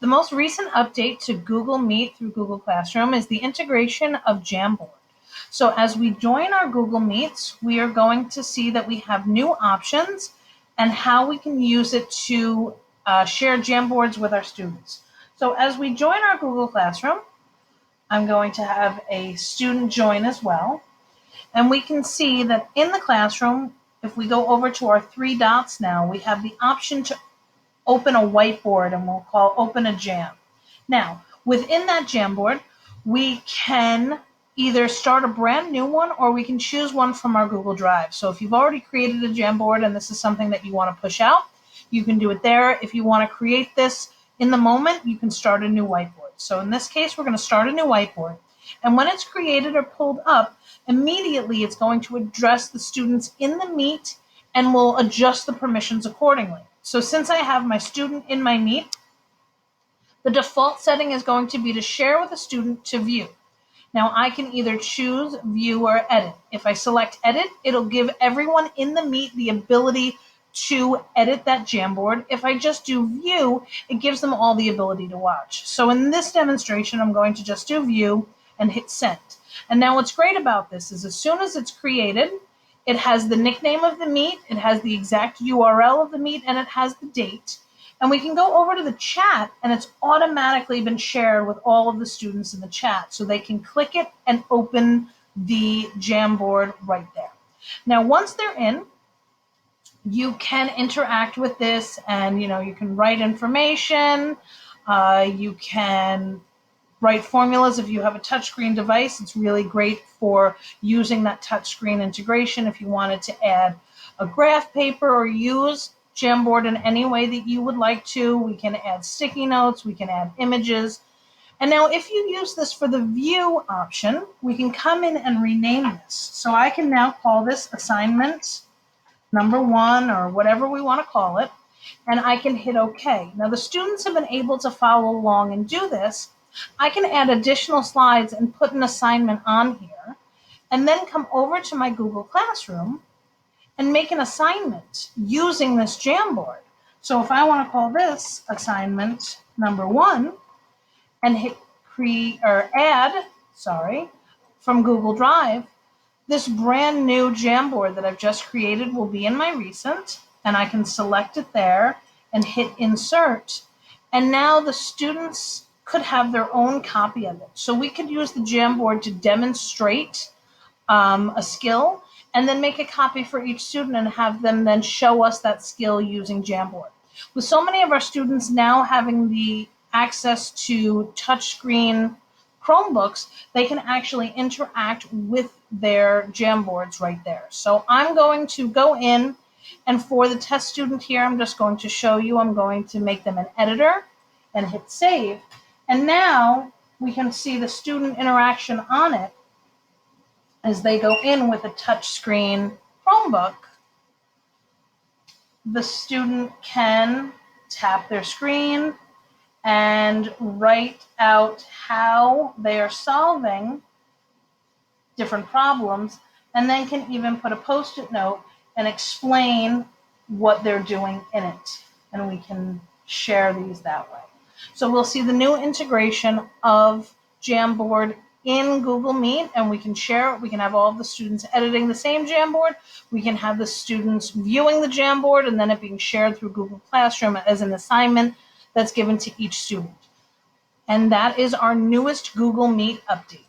The most recent update to Google Meet through Google Classroom is the integration of Jamboard. So as we join our Google Meets, we are going to see that we have new options and how we can use it to share Jamboards with our students. So as we join our Google Classroom, I'm going to have a student join as well. And we can see that in the classroom, if we go over to our 3 dots now, we have the option to open a whiteboard, and we'll call open a jam. Now, within that Jamboard, we can either start a brand new one or we can choose one from our Google Drive. So if you've already created a Jamboard and this is something that you want to push out, you can do it there. If you want to create this in the moment, you can start a new whiteboard. So in this case, we're going to start a new whiteboard. And when it's created or pulled up, immediately it's going to address the students in the Meet and will adjust the permissions accordingly. So since I have my student in my Meet, the default setting is going to be to share with a student to view. Now I can either choose view or edit. If I select edit, it'll give everyone in the Meet the ability to edit that Jamboard. If I just do view, it gives them all the ability to watch. So in this demonstration, I'm going to just do view and hit send. And now what's great about this is as soon as it's created, it has the nickname of the Meet, it has the exact URL of the Meet, and it has the date. And we can go over to the chat, and it's automatically been shared with all of the students in the chat. So they can click it and open the Jamboard right there. Now, once they're in, you can interact with this, and you can write information, you can write formulas. If you have a touchscreen device, it's really great for using that touchscreen integration. If you wanted to add a graph paper or use Jamboard in any way that you would like to, we can add sticky notes, we can add images. And now if you use this for the view option, we can come in and rename this. So I can now call this assignment number 1 or whatever we want to call it, and I can hit OK. Now the students have been able to follow along and do this. I can add additional slides and put an assignment on here, and then come over to my Google Classroom and make an assignment using this Jamboard. So if I want to call this assignment number 1 and hit add from Google Drive, this brand new Jamboard that I've just created will be in my recent, and I can select it there and hit insert. And now the students could have their own copy of it. So we could use the Jamboard to demonstrate a skill and then make a copy for each student and have them then show us that skill using Jamboard. With so many of our students now having the access to touchscreen Chromebooks, they can actually interact with their Jamboards right there. So I'm going to go in, and for the test student here, I'm just going to show you, I'm going to make them an editor and hit save. And now we can see the student interaction on it as they go in with a touchscreen Chromebook. The student can tap their screen and write out how they are solving different problems, and then can even put a Post-it note and explain what they're doing in it. And we can share these that way. So we'll see the new integration of Jamboard in Google Meet, and we can share it. We can have all of the students editing the same Jamboard. We can have the students viewing the Jamboard and then it being shared through Google Classroom as an assignment that's given to each student. And that is our newest Google Meet update.